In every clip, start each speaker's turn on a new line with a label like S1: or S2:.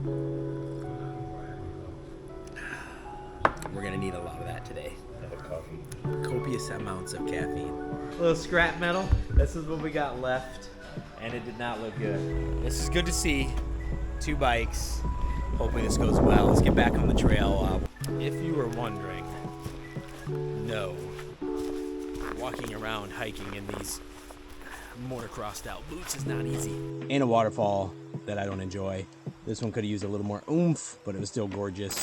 S1: We're gonna need a lot of that today.
S2: Have a coffee.
S1: Copious amounts of caffeine. A little scrap metal. This is what we got left, and it did not look good. This is good to see. 2 bikes. Hopefully this goes well. Let's get back on the trail. If you were wondering, no, walking around hiking in these motocrossed out boots is not easy. Ain't a waterfall that I don't enjoy. This one could have used a little more oomph, but it was still gorgeous.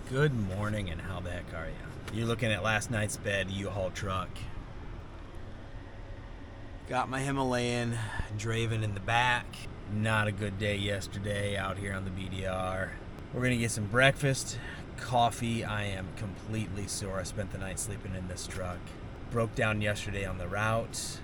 S1: Good morning, and how the heck are you? You're looking at last night's bed U-Haul truck. Got my Himalayan Draven in the back. Not a good day yesterday out here on the BDR. We're gonna get some breakfast, coffee. I am completely sore. I spent the night sleeping in this truck. Broke down yesterday on the route.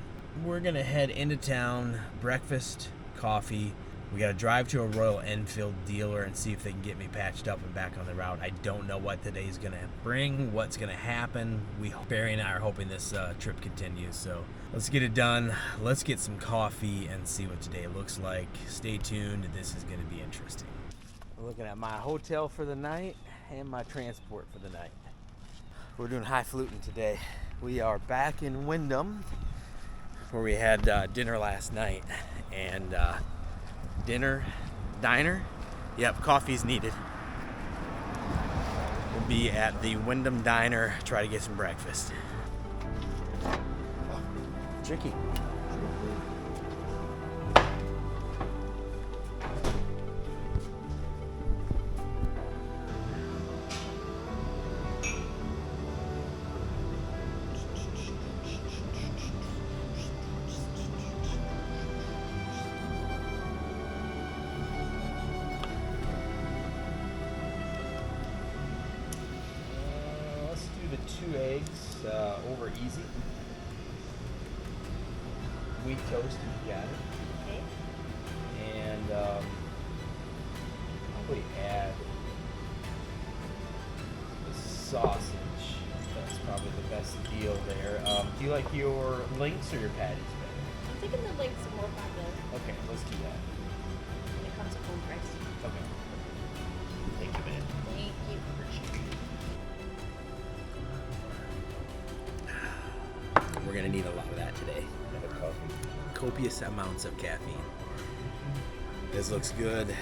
S1: We're gonna head into town, breakfast, coffee. We got to drive to a Royal Enfield dealer and see if they can get me patched up and back on the route. I don't know what today's going to bring, what's going to happen. Barry and I are hoping this trip continues. So let's get it done. Let's get some coffee and see what today looks like. Stay tuned. This is going to be interesting. We're looking at my hotel for the night and my transport for the night. We're doing high fluting today. We are back in Wyndham where we had dinner last night. And diner, yep, coffee's needed. We'll be at the Wyndham Diner, try to get some breakfast. Tricky. The 2 eggs over easy. Wheat toast, you got it. Okay. And probably add the sausage. That's probably the best deal there. Do you like your links or your patties better?
S3: I'm thinking the links are more popular.
S1: Okay, let's do that.
S3: When it comes to cold rice.
S1: Okay. Thank you, man.
S3: Thank you.
S1: Appreciate it. We're gonna need a lot of that today.
S2: Have a coffee.
S1: Copious amounts of caffeine. This looks good.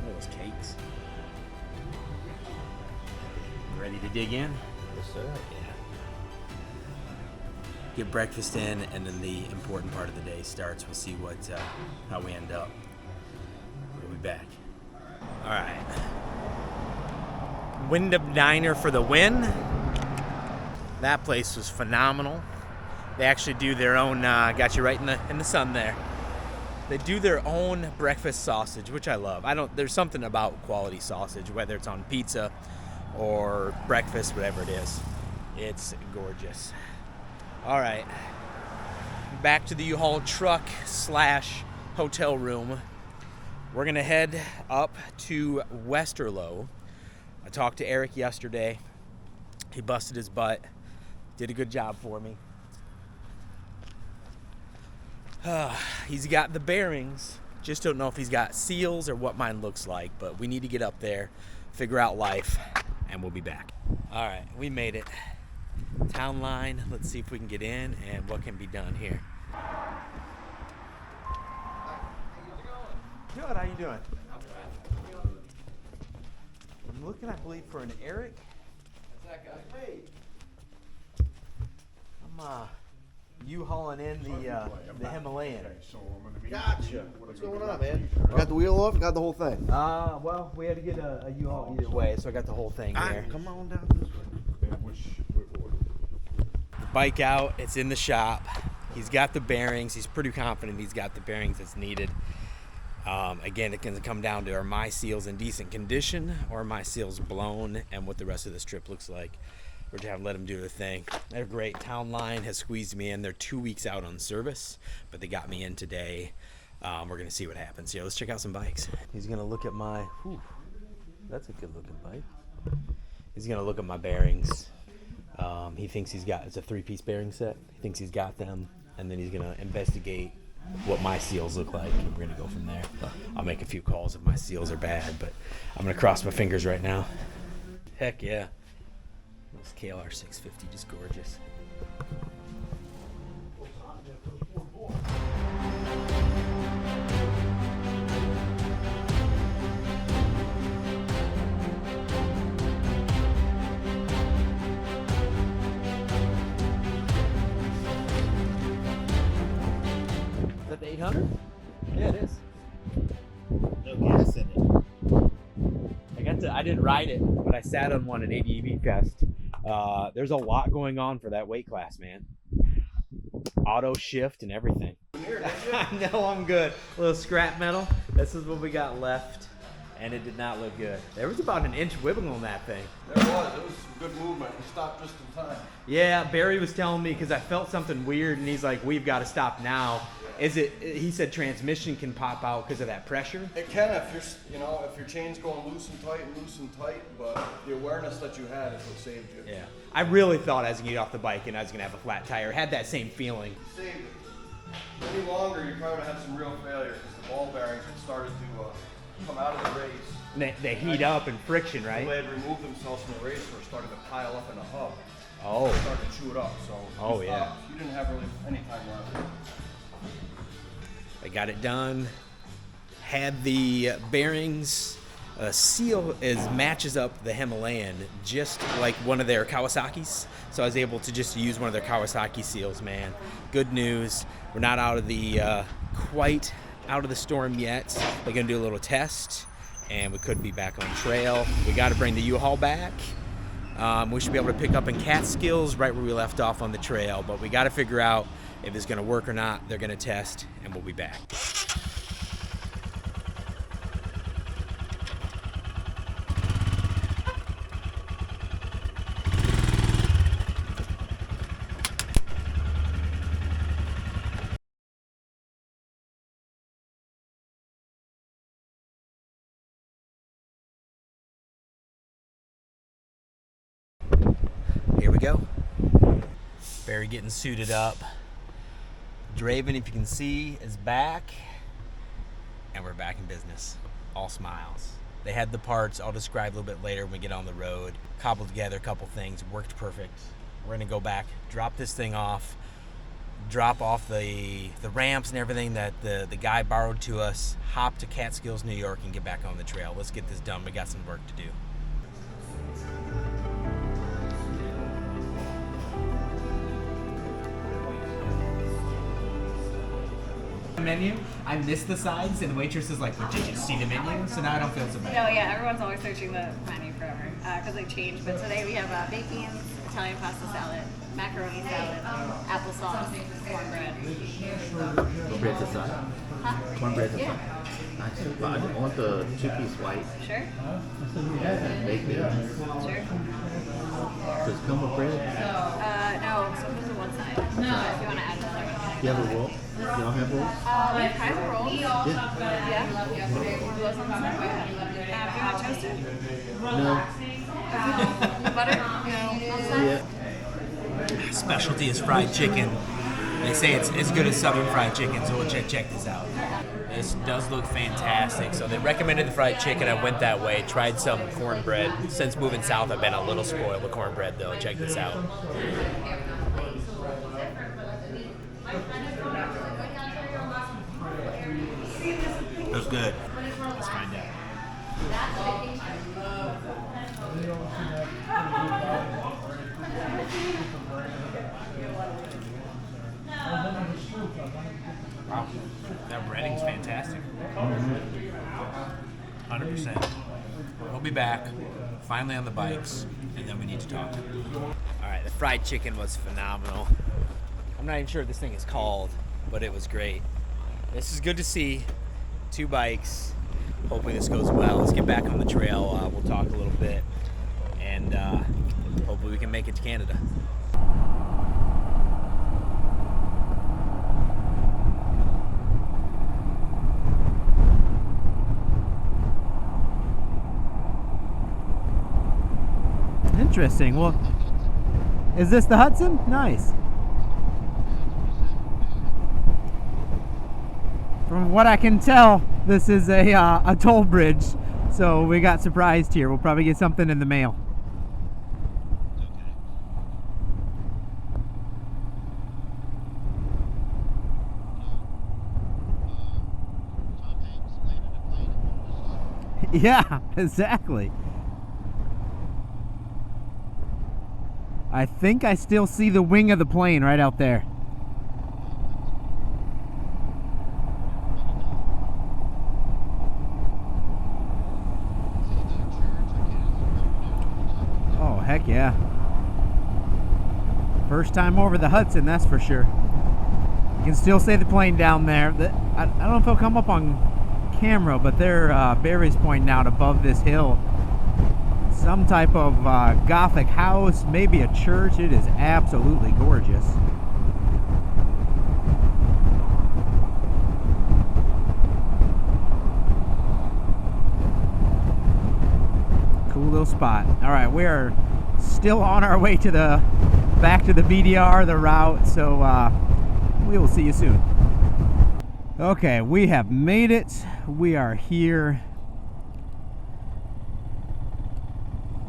S1: Those cakes. Ready to dig in?
S2: Yes, sir.
S1: Yeah. Get breakfast in, and then the important part of the day starts. We'll see how we end up. We'll be back. All right. Wyndham Diner for the win. That place was phenomenal. They actually do their own, got you right in the sun there. They do their own breakfast sausage, which I love. There's something about quality sausage, whether it's on pizza or breakfast, whatever it is. It's gorgeous. All right, back to the U-Haul truck / hotel room. We're gonna head up to Westerlo. I talked to Eric yesterday. He busted his butt. Did a good job for me. He's got the bearings. Just don't know if he's got seals or what mine looks like, but we need to get up there, figure out life, and we'll be back. All right, we made it. Town line. Let's see if we can get in and what can be done here. Good, how you doing? I'm looking, I believe, for an Eric.
S2: That's that guy. Hey.
S1: I'm U-hauling in the Himalayan.
S2: Gotcha. What's going on, man? Got the wheel off? Got the whole thing?
S1: Well, we had to get a U-haul either way, so I got the whole thing here.
S2: Come on down this way.
S1: The bike out, it's in the shop. He's got the bearings. He's pretty confident he's got the bearings that's needed. Again, it can come down to, are my seals in decent condition or are my seals blown, and what the rest of the strip looks like. We're just having to let them do their thing. They're great. Town Line has squeezed me in. They're 2 weeks out on service, but they got me in today. We're going to see what happens here. Let's check out some bikes. He's going to look at my, that's a good looking bike. He's going to look at my bearings. He thinks he's got, it's a 3-piece bearing set. He thinks he's got them, and then he's going to investigate what my seals look like, and we're going to go from there. I'll make a few calls if my seals are bad, but I'm going to cross my fingers right now. Heck yeah. This KLR 650 just gorgeous. Is that the 800? Yeah, it is.
S2: No gas in it.
S1: I didn't ride it, but I sat on one at ADV Fest. There's a lot going on for that weight class, man. Auto shift and everything. No, I'm good. A little scrap metal. This is what we got left, and it did not look good. There was about an inch wiggle on that thing.
S2: There was. It was some good movement. We stopped just in time.
S1: Yeah, Barry was telling me, because I felt something weird, and he's like, we've got to stop now. He said transmission can pop out because of that pressure?
S2: It can if your chain's going loose and tight, but the awareness that you had is what saved you.
S1: Yeah. I really thought I was going to get off the bike and I was going to have a flat tire. Had that same feeling.
S2: Saved it. Any longer, you probably would have had some real failure because the ball bearings had started to come out of the race.
S1: They heat up and friction, right?
S2: They had removed themselves from the race or started to pile up in the hub.
S1: Oh.
S2: They started to chew it up. So
S1: yeah.
S2: You didn't have really any time left.
S1: I got it done. Had the bearings. Seal matches up the Himalayan just like one of their Kawasaki's. So I was able to just use one of their Kawasaki seals, man. Good news. We're not out of the quite out of the storm yet. We're gonna do a little test, and we could be back on trail. We got to bring the U-Haul back. We should be able to pick up in Catskills right where we left off on the trail, but we got to figure out if it's going to work or not. They're going to test, and we'll be back. Here we go. Barry getting suited up. Draven, if you can see, is back. And we're back in business. All smiles. They had the parts. I'll describe a little bit later when we get on the road. Cobbled together a couple things. Worked perfect. We're going to go back, drop this thing off, drop off the ramps and everything that the guy borrowed to us, hop to Catskills, New York, and get back on the trail. Let's get this done. We got some work to do. Menu. I missed the sides, and the waitress is like, "Did you see the menu?" So now I don't feel so bad.
S3: No, yeah, everyone's always searching the menu forever because they change. But today we have baked beans, Italian pasta salad, macaroni salad, applesauce, cornbread.
S4: Cornbread's a side.
S3: Huh?
S4: Cornbread's a
S3: Yeah.
S4: side. Nice. But I want the 2-piece white.
S3: Sure.
S4: Baked beans.
S3: Sure.
S4: Does it come with bread?
S3: No, so this is one side. No. If you want to add another one.
S4: You have a roll? You don't have rolls?
S3: We have Kaiser rolls.
S4: Yeah.
S3: Yeah. Those on the side. Do you want toasted?
S4: No.
S3: Butter? No. On the side?
S4: Yeah.
S1: Specialty is fried chicken. They say it's as good as Southern fried chicken, so we'll check this out. This does look fantastic. So they recommended the fried chicken. I went that way, tried some cornbread. Since moving south, I've been a litlittle spoiled with cornbread, though. Check this out. That's good. Let's find out. We'll be back, finally on the bikes, and then we need to talk. All right, the fried chicken was phenomenal. I'm not even sure what this thing is called, but it was great. This is good to see. 2 bikes. Hopefully this goes well. Let's get back on the trail. We'll talk a little bit, and hopefully we can make it to Canada.
S5: Interesting. Well, is this the Hudson? Nice. From what I can tell, this is a toll bridge, so we got surprised here. We'll probably get something in the mail. Yeah, exactly. I think I still see the wing of the plane right out there. Oh, heck yeah. First time over the Hudson, that's for sure. You can still see the plane down there. I don't know if it'll come up on camera, but Barry's pointing out above this hill. Some type of Gothic house, maybe a church. It is absolutely gorgeous. Cool little spot. All right, we are still on our way to back to the BDR, the route. So we will see you soon. Okay, we have made it. We are here.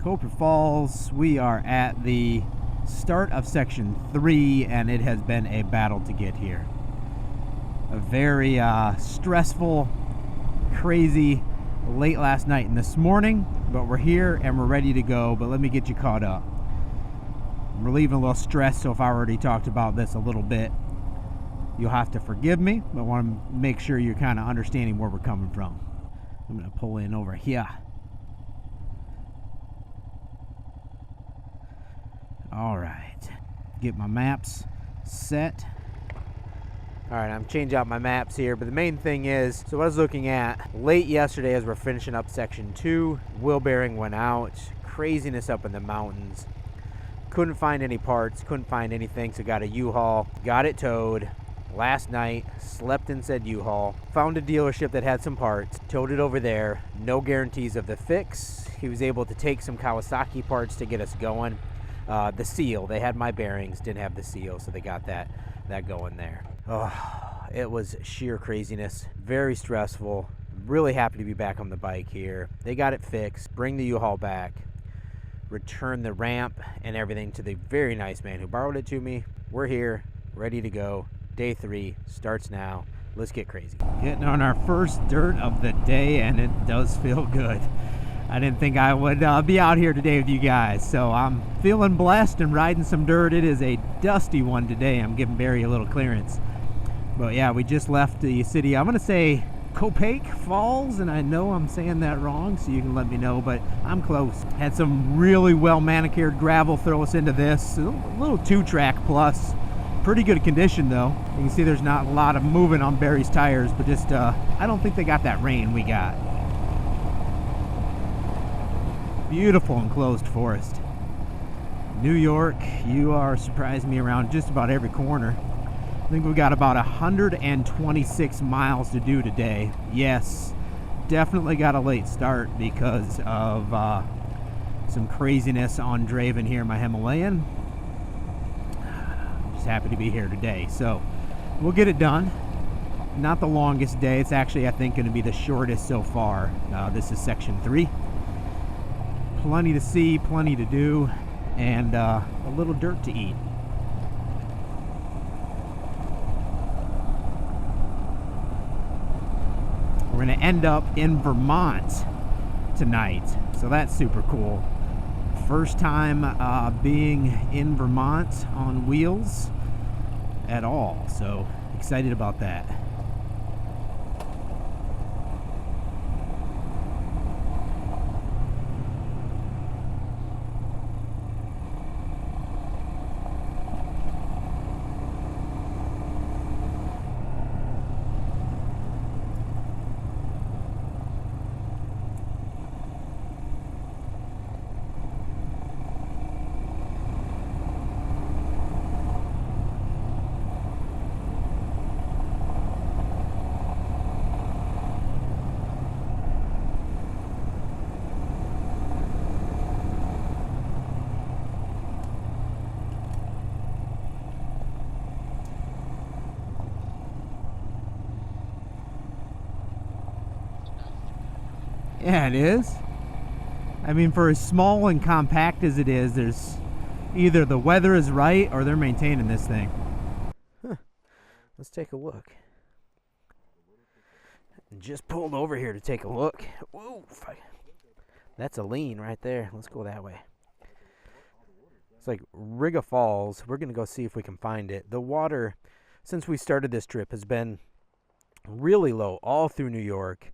S5: Copper Falls. We are at the start of section 3, and it has been a battle to get here. A very stressful, crazy late last night and this morning, but we're here and we're ready to go. But let me get you caught up. I'm relieving a little stress, so if I already talked about this a little bit, you'll have to forgive me, but I want to make sure you're kind of understanding where we're coming from. I'm going to pull in over here. All right, get my maps set. All right, I'm changing out my maps here, but the main thing is, so what I was looking at late yesterday as we're finishing up section 2, wheel bearing went out, craziness up in the mountains. Couldn't find any parts, couldn't find anything, so got a U-Haul, got it towed. Last night, slept in said U-Haul, found a dealership that had some parts, towed it over there, no guarantees of the fix. He was able to take some Kawasaki parts to get us going. The seal, they had my bearings, didn't have the seal, so they got that going there. Oh, it was sheer craziness, very stressful. Really happy to be back on the bike here. They got it fixed, bring the U-Haul back, return the ramp and everything to the very nice man who borrowed it to me. We're here, ready to go. Day 3 starts now. Let's get crazy. Getting on our first dirt of the day, and it does feel good. I didn't think I would be out here today with you guys, so I'm feeling blessed and riding some dirt. It is a dusty one today. I'm giving Barry a little clearance. But yeah, we just left the city. I'm going to say Copake Falls, and I know I'm saying that wrong, so you can let me know, but I'm close. Had some really well manicured gravel throw us into this. A little 2-track plus. Pretty good condition though. You can see there's not a lot of movement on Barry's tires, but just I don't think they got that rain we got. Beautiful enclosed forest. New York, you are surprising me around just about every corner. I think we've got about 126 miles to do today. Yes, definitely got a late start because of some craziness on Draven here in my Himalayan. I'm just happy to be here today. So we'll get it done. Not the longest day. It's actually, I think, going to be the shortest so far. This is section 3. Plenty to see, plenty to do, and a little dirt to eat. We're going to end up in Vermont tonight, so that's super cool. First time being in Vermont on wheels at all, so excited about that. Yeah, it is. I mean, for as small and compact as it is, there's either the weather is right or they're maintaining this thing. Huh. Let's take a look. Just pulled over here to take a look. Whoa, that's a lean right there. Let's go that way. It's like Riga Falls. We're going to go see if we can find it. The water, since we started this trip, has been really low all through New York,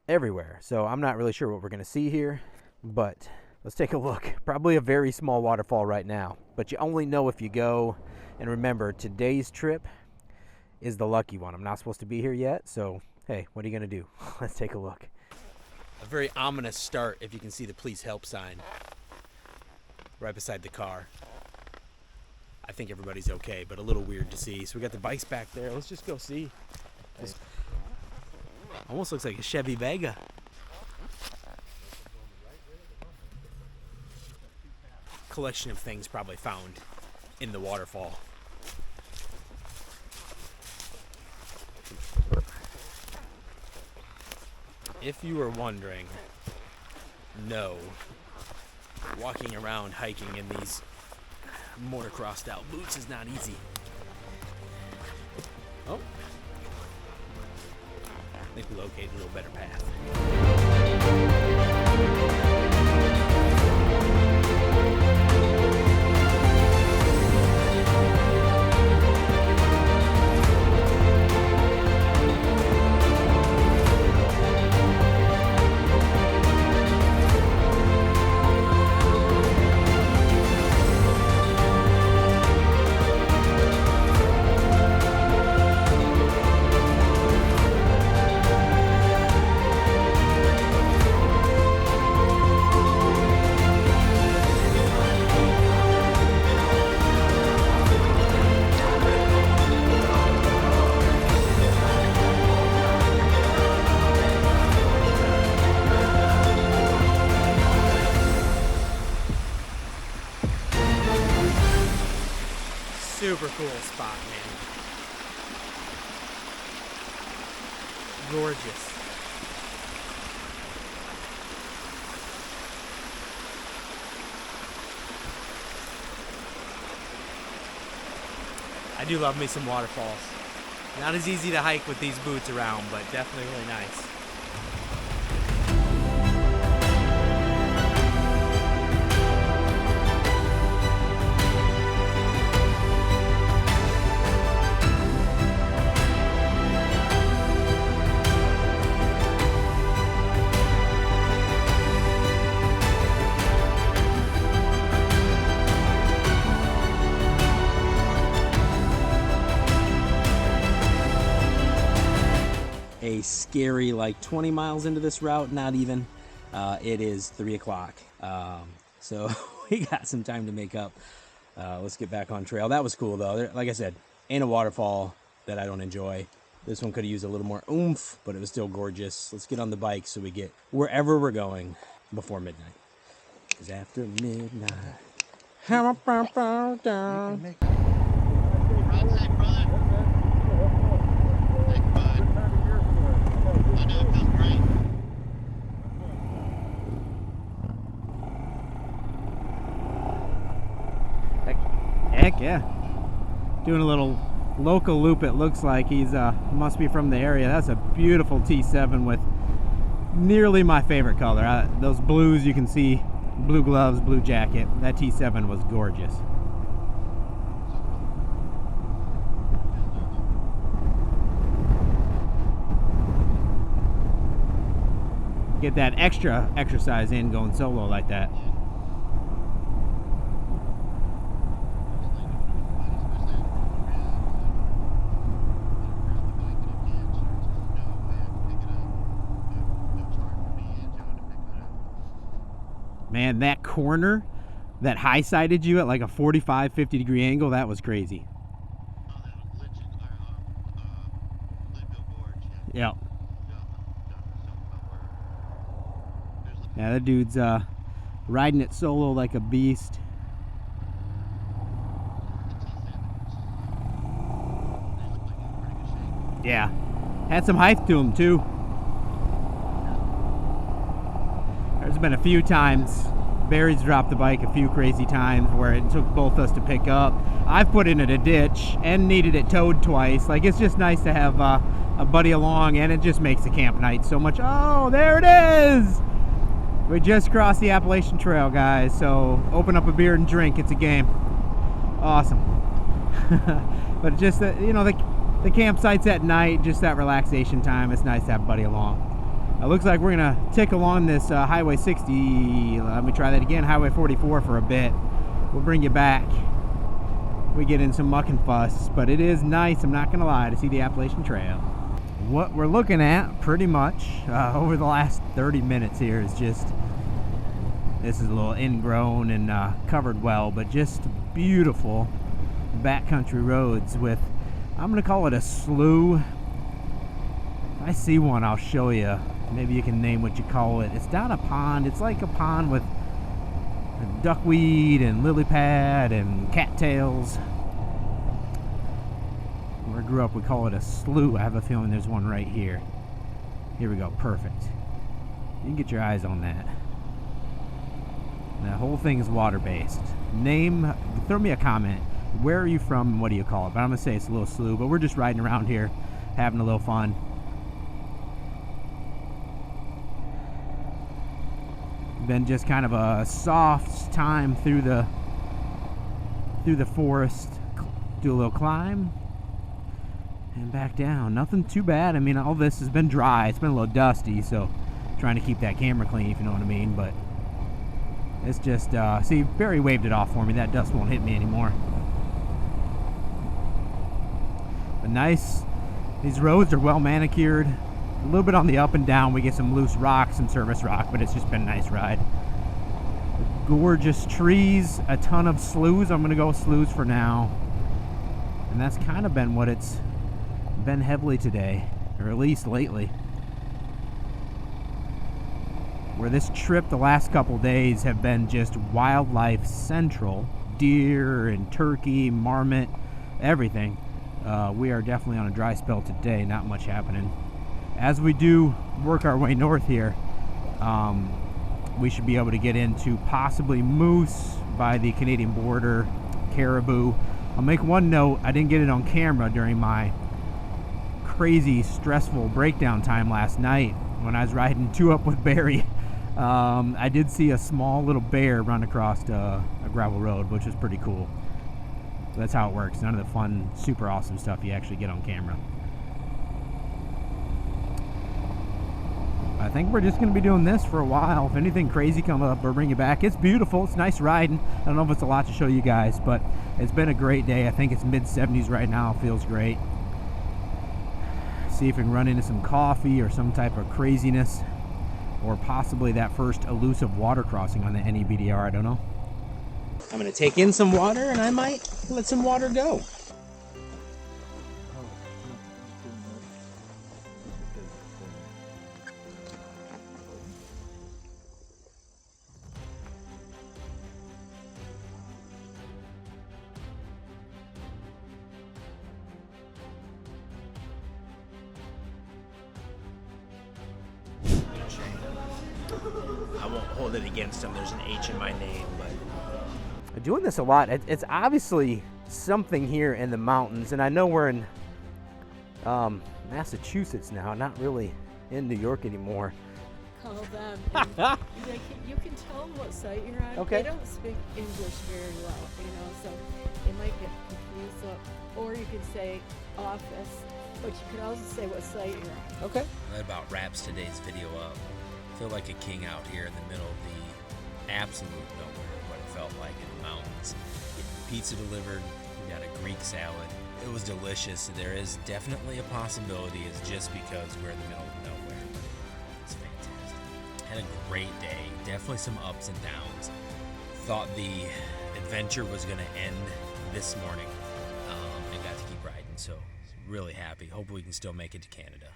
S5: everywhere. So I'm not really sure what we're going to see here, but let's take a look. Probably a very small waterfall right now, but you only know if you go. And remember, today's trip is the lucky one. I'm not supposed to be here yet, so hey, what are you going to do? Let's take a look. A very ominous start if you can see the please help sign right beside the car. I think everybody's okay, but a little weird to see. So we got the bikes back there. Let's just go see. This almost looks like a Chevy Vega. Collection of things probably found in the waterfall. If you were wondering, no, walking around hiking in these motocrossed out boots is not easy. Oh, I think we located a little better path. Super cool spot, man. Gorgeous. I do love me some waterfalls. Not as easy to hike with these boots around, but definitely really nice. A scary like 20 miles into this route, not even. It is 3 o'clock. So we got some time to make up. Let's get back on trail. That was cool though. There, like I said, ain't a waterfall that I don't enjoy. This one could have used a little more oomph, but it was still gorgeous. Let's get on the bike so we get wherever we're going before midnight. Because after midnight, heck yeah. Doing a little local loop, it looks like. He's must be from the area. That's a beautiful T7 with nearly my favorite color. Those blues you can see, blue gloves, blue jacket. That T7 was gorgeous. Get that extra exercise in going solo like that. Man, that corner that high-sided you at like a 45, 50 degree angle, that was crazy. Yeah. Yeah, that dude's riding it solo like a beast. Yeah. Had some height to him too. been a few times. Barry's dropped the bike a few crazy times where it took both us to pick up. I've put it in a ditch and needed it towed twice. Like, it's just nice to have a buddy along, and it just makes the camp night so much. Oh, there it is! We just crossed the Appalachian Trail, guys, so open up a beer and drink. It's a game. Awesome. But just, the campsites at night, just that relaxation time, it's nice to have a buddy along. It looks like we're gonna tick along this Highway 60, let me try that again, Highway 44 for a bit. We'll bring you back. We get in some muck and fuss, but it is nice, I'm not gonna lie, to see the Appalachian Trail. What we're looking at, pretty much, over the last 30 minutes here is just, this is a little ingrown and covered well, but just beautiful backcountry roads with, I'm gonna call it a slough. If I see one, I'll show you. Maybe you can name what you call it. It's down a pond. It's like a pond with duckweed and lily pad and cattails. Where I grew up, we call it a slough. I have a feeling there's one right here. Here we go. Perfect. You can get your eyes on that. That whole thing is water-based. Throw me a comment. Where are you from and what do you call it? But I'm going to say it's a little slough, but we're just riding around here, having a little fun. Been just kind of a soft time through the forest. Do a little climb and back down. Nothing too bad. I mean, all this has been dry. It's been a little dusty, so trying to keep that camera clean, if you know what I mean. But it's just see, Barry waved it off for me. That dust won't hit me anymore. But nice. These roads are well manicured. A little bit on the up and down, we get some loose rock, some surface rock, but it's just been a nice ride. Gorgeous trees, a ton of sloughs. I'm going to go with sloughs for now. And that's kind of been what it's been heavily today, or at least lately. Where this trip the last couple days have been just wildlife central. Deer and turkey, marmot, everything. We are definitely on a dry spell today, not much happening. As we do work our way north here, we should be able to get into possibly moose by the Canadian border, caribou. I'll make one note, I didn't get it on camera during my crazy stressful breakdown time last night when I was riding 2-up with Barry. I did see a small little bear run across a gravel road, which was pretty cool. So that's how it works. None of the fun, super awesome stuff you actually get on camera. I think we're just going to be doing this for a while. If anything crazy comes up, we'll bring you back. It's beautiful. It's nice riding. I don't know if it's a lot to show you guys, but it's been a great day. I think it's mid-70s right now. It feels great. See if we can run into some coffee or some type of craziness, or possibly that first elusive water crossing on the NEBDR. I don't know. I'm going to take in some water, and I might let some water go. I won't hold it against him. There's an H in my name, but I'm doing this a lot. It's obviously something here in the mountains, and I know we're in Massachusetts now, not really in New York anymore.
S6: Call them. You can tell them what site you're on.
S5: Okay.
S6: They don't speak English very well, so they might get confused. So, or you can say office, but you can also say what site you're on.
S5: Okay.
S1: That about wraps today's video up. I feel like a king out here in the middle of the absolute nowhere, what it felt like in the mountains. Getting pizza delivered, we got a Greek salad. It was delicious. There is definitely a possibility it's just because we're in the middle of nowhere. It's fantastic. Had a great day. Definitely some ups and downs. Thought the adventure was going to end this morning and got to keep riding. So really happy. Hope we can still make it to Canada.